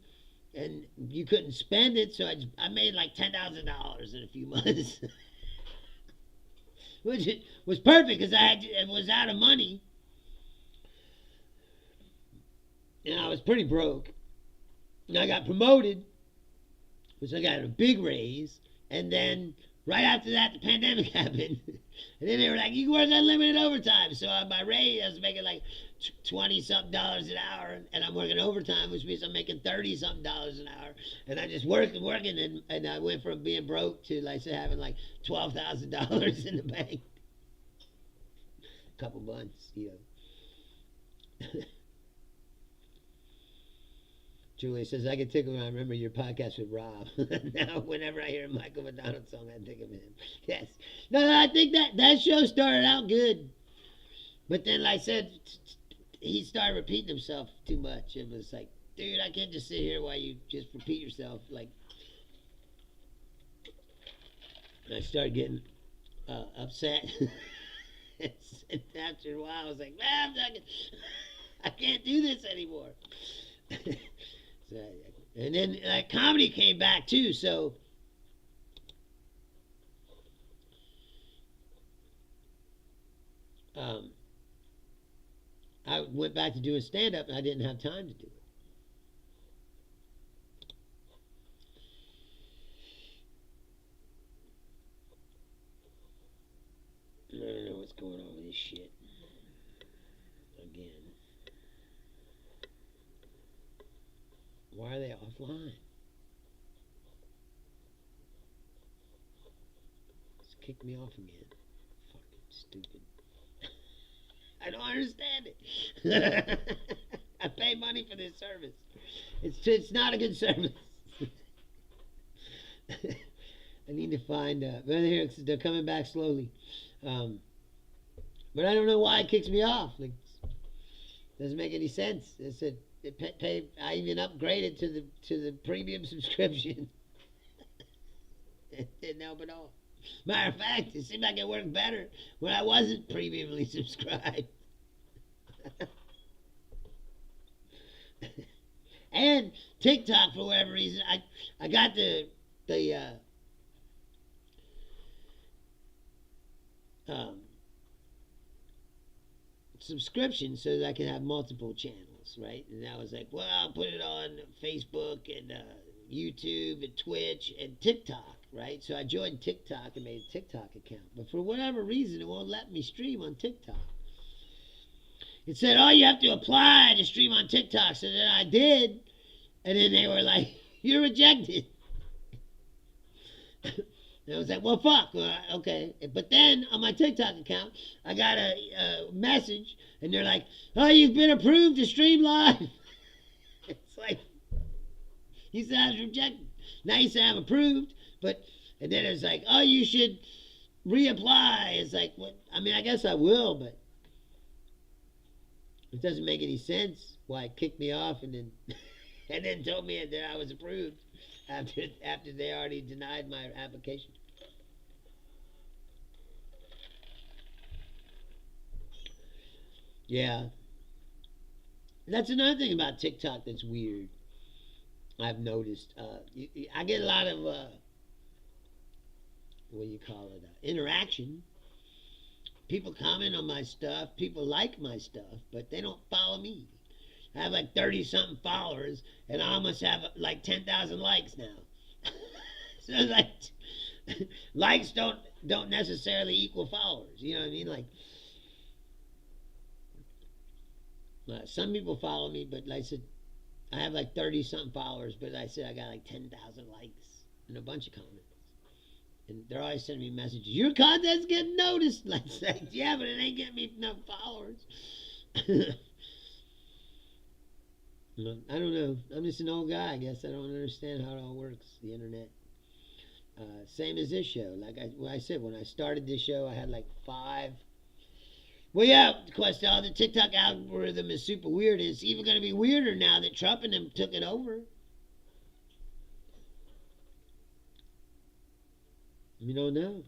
And you couldn't spend it, so I made like $10,000 in a few months. Which was perfect, because I was out of money. And I was pretty broke. And I got promoted, which I got a big raise. And then right after that, the pandemic happened. And then they were like, you can work unlimited overtime. So on my raise, I was making like 20-something an hour. And I'm working overtime, which means I'm making 30-something an hour. And I just working. And I went from being broke to, like, say, having like $12,000 in the bank. A couple months, Julia says, I get tickled when I remember your podcast with Rob. Now, whenever I hear a Michael McDonald song, I think of him. Yes. No, I think that show started out good. But then, like I said, he started repeating himself too much. It was like, dude, I can't just sit here while you just repeat yourself. Like, I started getting upset. And after a while, I was like, man, I can't do this anymore. So, and then comedy came back too, so I went back to doing stand-up, and I didn't have time to do it. I don't know what's going on with this shit. Again. Why are they offline? Just kick me off again. Fucking stupid. I don't understand it. I pay money for this service. It's not a good service. I need to find they're coming back slowly. But I don't know why it kicks me off. Like, doesn't make any sense. I said I even upgraded to the premium subscription. It didn't help at all. Matter of fact, it seemed like it worked better when I wasn't premiumly subscribed. And TikTok, for whatever reason, I got the subscription so that I can have multiple channels, right? And I was like, well, I'll put it on Facebook and YouTube and Twitch and TikTok, right? So I joined TikTok and made a TikTok account. But for whatever reason, it won't let me stream on TikTok. It said, oh, you have to apply to stream on TikTok. So then I did. And then they were like, "You're rejected." And I was like, "Well, fuck." Well, okay. But then on my TikTok account, I got a message, and they're like, "Oh, you've been approved to stream live." It's like, you said I was rejected. Now you say I'm approved, but and then it's like, "Oh, you should reapply." It's like, what? I mean, I guess I will, but it doesn't make any sense why it kicked me off and then and then told me that I was approved after they already denied my application. Yeah, that's another thing about TikTok that's weird. I've noticed. I get a lot of what do you call it? Interaction. People comment on my stuff. People like my stuff, but they don't follow me. I have like 30 something followers, and I almost have like 10,000 likes now. So it's like likes don't necessarily equal followers. You know what I mean? Like some people follow me, but like I said, I have like 30 something followers, but I said I got like 10,000 likes and a bunch of comments. And they're always sending me messages. Your content's getting noticed. Like, yeah, but it ain't getting me enough followers. I don't know. I'm just an old guy, I guess. I don't understand how it all works, the internet. Same as this show. Like I said, when I started this show, I had like 5. Well, yeah, of course, the TikTok algorithm is super weird. It's even going to be weirder now that Trump and them took it over. You don't know,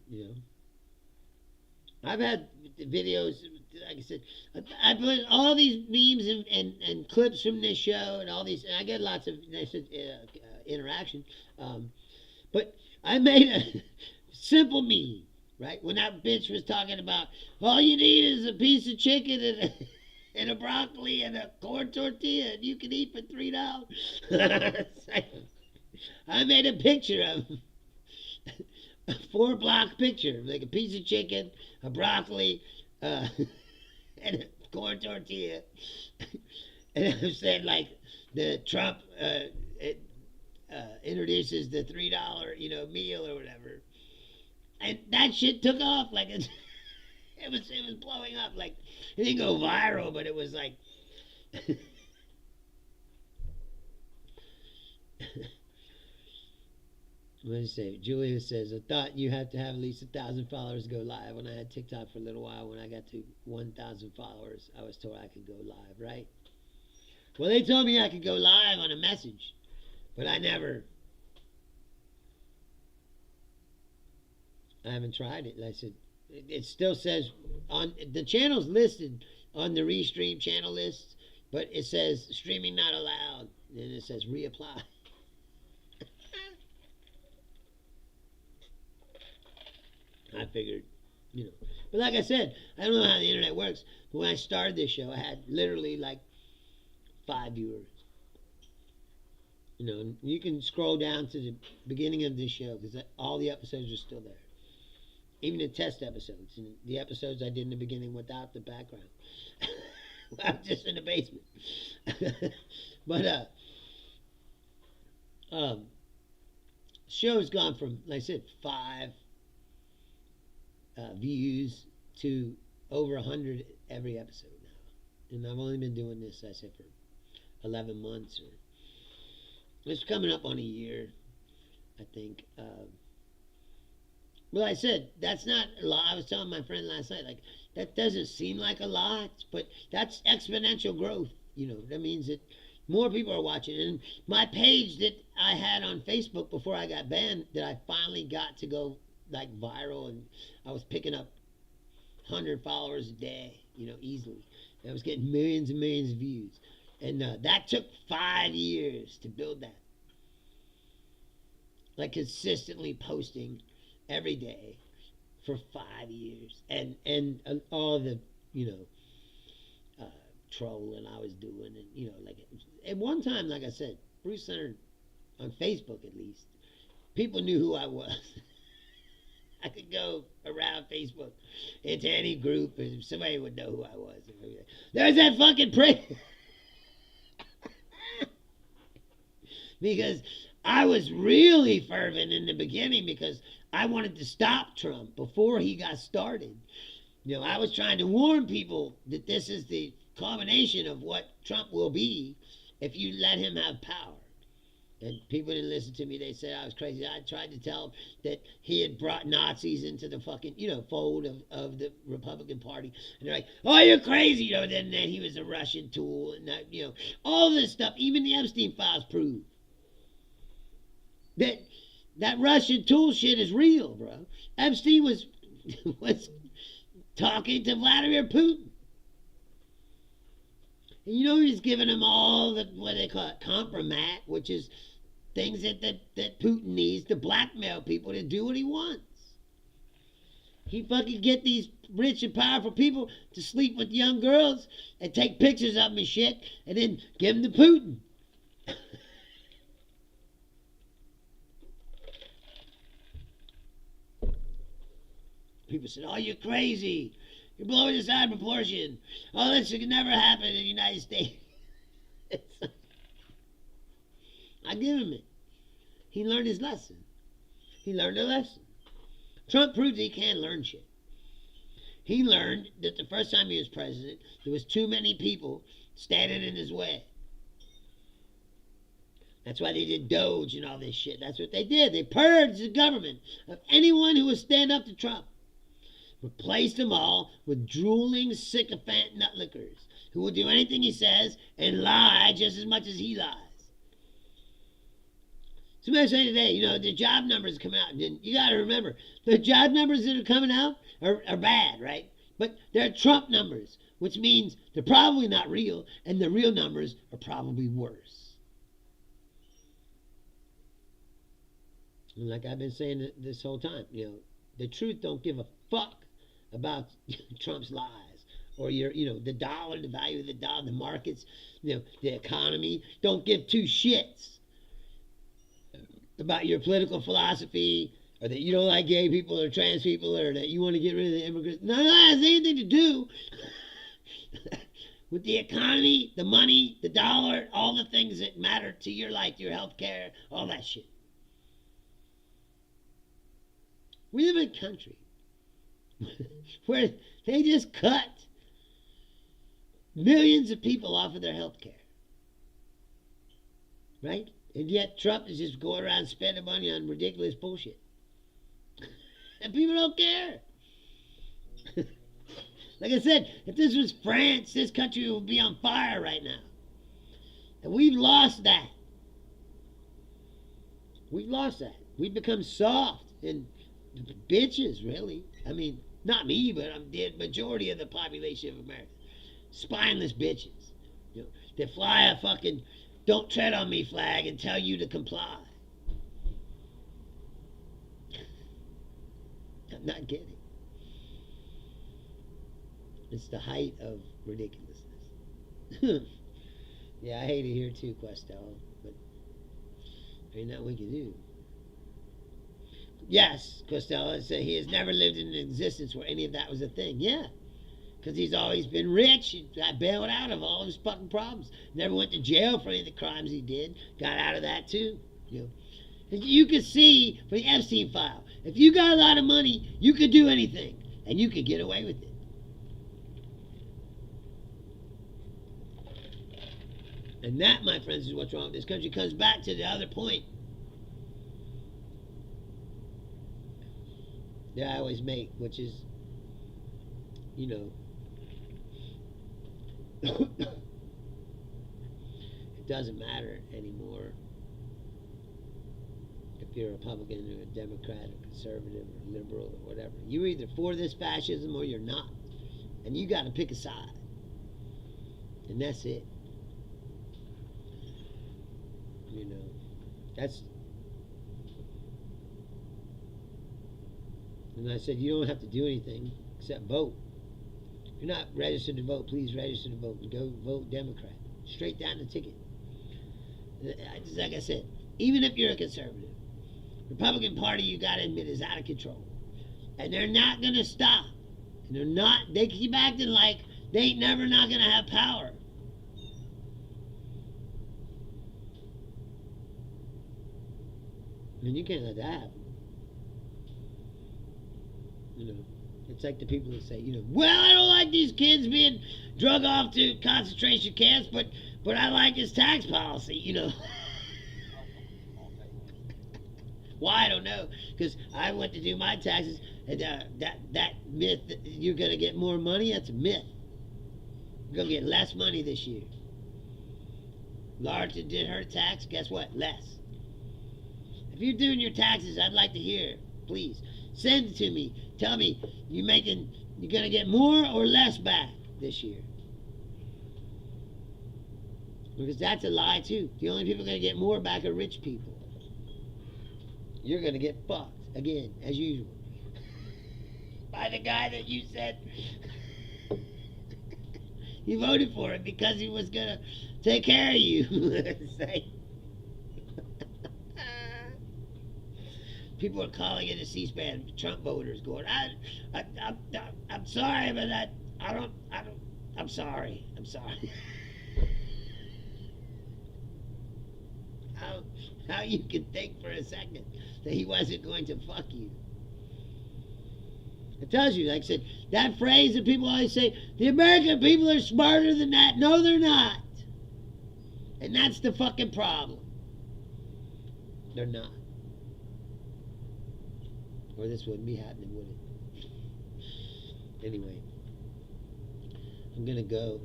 I've had videos, like I said, I put all these memes and clips from this show and all these, and I get lots of interaction. But I made a simple meme, right? When that bitch was talking about all you need is a piece of chicken and a broccoli and a corn tortilla and you can eat for $3. I made a picture of a 4-block picture, like a piece of chicken, a broccoli, and a corn tortilla. And I said, like, the Trump introduces the $3, meal or whatever. And that shit took off. Like, it was blowing up. Like, it didn't go viral, but it was like... What did say? Julia says, I thought you had to have at least 1,000 followers to go live. When I had TikTok for a little while, when I got to 1,000 followers, I was told I could go live, right? Well, they told me I could go live on a message, but I haven't tried it. Like I said, it still says on the channel's listed on the Restream channel list, but it says streaming not allowed, and it says reapply. I figured, But like I said, I don't know how the internet works. But when I started this show, I had literally like 5 viewers. You can scroll down to the beginning of this show because all the episodes are still there. Even the test episodes. And the episodes I did in the beginning without the background. I was just in the basement. But, show's gone from, like I said, 5 views to over 100 every episode now. And I've only been doing this, I said, for 11 months. It's coming up on a year, I think. Well, I said, that's not a lot. I was telling my friend last night, like, that doesn't seem like a lot, but that's exponential growth. That means that more people are watching. And my page that I had on Facebook before I got banned, that I finally got to go like viral, and I was picking up 100 followers a day, easily. I was getting millions and millions of views, and that took 5 years to build that. Like consistently posting every day for 5 years, and all the trolling I was doing, and like at one time, like I said, Bruce Leonard on Facebook at least, people knew who I was. I could go around Facebook into any group and somebody would know who I was. There's that fucking prick. because I was really fervent in the beginning because I wanted to stop Trump before he got started. I was trying to warn people that this is the culmination of what Trump will be if you let him have power. And people didn't listen to me. They said I was crazy. I tried to tell them that he had brought Nazis into the fucking, fold of the Republican Party. And they're like, oh, you're crazy. Then he was a Russian tool. And that, all this stuff, even the Epstein files prove that Russian tool shit is real, bro. Epstein was talking to Vladimir Putin. And he's giving him all the, what they call it, compromat, which is things that Putin needs to blackmail people to do what he wants. He fucking get these rich and powerful people to sleep with young girls and take pictures of them and shit and then give them to Putin. People said, oh, you're crazy. You're blowing this out of proportion. Oh, this could never happen in the United States. I give him it. He learned his lesson. He learned a lesson. Trump proves he can learn shit. He learned that the first time he was president, there was too many people standing in his way. That's why they did Doge and all this shit. That's what they did. They purged the government of anyone who would stand up to Trump. Replaced them all with drooling, sycophant nutlickers who will do anything he says and lie just as much as he lies. Somebody saying today, the job numbers come out. And you got to remember, the job numbers that are coming out are bad, right? But they're Trump numbers, which means they're probably not real, and the real numbers are probably worse. And like I've been saying this whole time, the truth don't give a fuck about Trump's lies or the dollar, the value of the dollar, the markets, the economy. Don't give two shits about your political philosophy or that you don't like gay people or trans people or that you want to get rid of the immigrants. None of that has anything to do with the economy, the money, the dollar, all the things that matter to your life, your health care, all that shit. We live in a country where they just cut millions of people off of their health care. Right? And yet Trump is just going around spending money on ridiculous bullshit. And people don't care. Like I said, if this was France, this country would be on fire right now. And we've lost that. We've lost that. We've become soft and bitches, really. I mean, not me, but I'm the majority of the population of America. Spineless bitches. They fly a fucking "don't tread on me" flag and tell you to comply. I'm not kidding. It's the height of ridiculousness. Yeah, I hate it here too, Questel, but there ain't nothing we can do. Yes, Costello said he has never lived in an existence where any of that was a thing. Yeah, because he's always been rich. He got bailed out of all his fucking problems. Never went to jail for any of the crimes he did. Got out of that too. You could see from the Epstein file, if you got a lot of money, you could do anything, and you could get away with it. And that, my friends, is what's wrong with this country. Comes back to the other point that I always make, which is, it doesn't matter anymore if you're a Republican or a Democrat or conservative or liberal or whatever. You're either for this fascism or you're not. And you got to pick a side. And that's it. That's... And I said, you don't have to do anything except vote. If you're not registered to vote, please register to vote and go vote Democrat. Straight down the ticket. Like I said, even if you're a conservative, Republican Party, you got to admit, is out of control. And they're not going to stop. And they keep acting like they ain't never not going to have power. And you can't let that happen. You know, it's like the people that say, well, I don't like these kids being drug off to concentration camps, but I like his tax policy. Why? I don't know. Because I went to do my taxes, and that myth that you're going to get more money, that's a myth. You're going to get less money this year. Larson did her tax, guess what? Less. If you're doing your taxes, I'd like to hear. Please, send it to me. Tell me, you're going to get more or less back this year. Because that's a lie, too. The only people going to get more back are rich people. You're going to get fucked, again, as usual. By the guy that you said you voted for him because he was going to take care of you. People are calling it a C-SPAN, Trump voters going, I'm sorry, but I'm sorry. How you can think for a second that he wasn't going to fuck you. It tells you, like I said, that phrase that people always say, the American people are smarter than that. No, they're not. And that's the fucking problem. They're not. Or this wouldn't be happening, would it? Anyway, I'm going to go.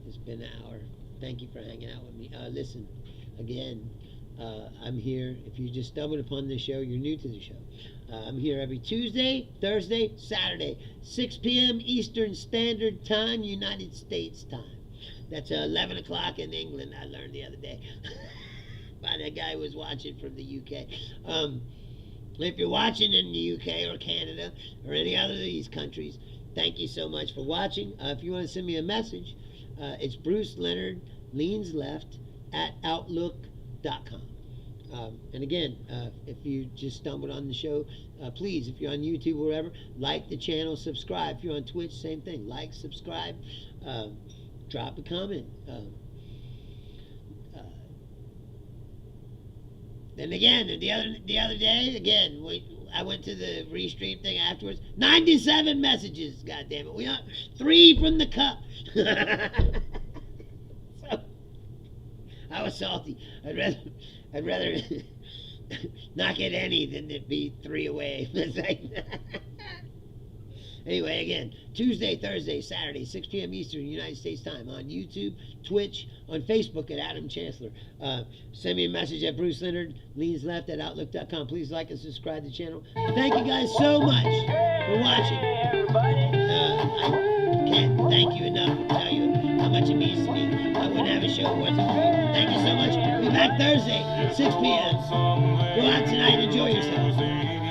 It's been an hour. Thank you for hanging out with me. Listen, again, I'm here. If you just stumbled upon this show, you're new to the show. I'm here every Tuesday, Thursday, Saturday, 6 p.m. Eastern Standard Time, United States time. That's 11 o'clock in England, I learned the other day. By that guy who was watching from the UK. If you're watching in the UK or Canada or any other of these countries, thank you so much for watching. If you want to send me a message, it's Bruce Leonard Leans Left at Outlook.com. And again, if you just stumbled on the show, please, if you're on YouTube or wherever, like the channel, subscribe. If you're on Twitch, same thing. Like, subscribe, drop a comment. Then again, the other day, again, I went to the restream thing afterwards. 97 messages, goddammit. We got 3 from the cup. So, I was salty. I'd rather not get any than to be 3 away. Anyway, again, Tuesday, Thursday, Saturday, 6 p.m. Eastern, United States time, on YouTube, Twitch, on Facebook at Adam Chancellor. Send me a message at Bruce Leonard Leans Left at Outlook.com. Please like and subscribe to the channel. Thank you guys so much for watching. I can't thank you enough and tell you how much it means to me. I wouldn't have a show worth it for you. Thank you so much. Be back Thursday, 6 p.m. Go out tonight and enjoy yourself.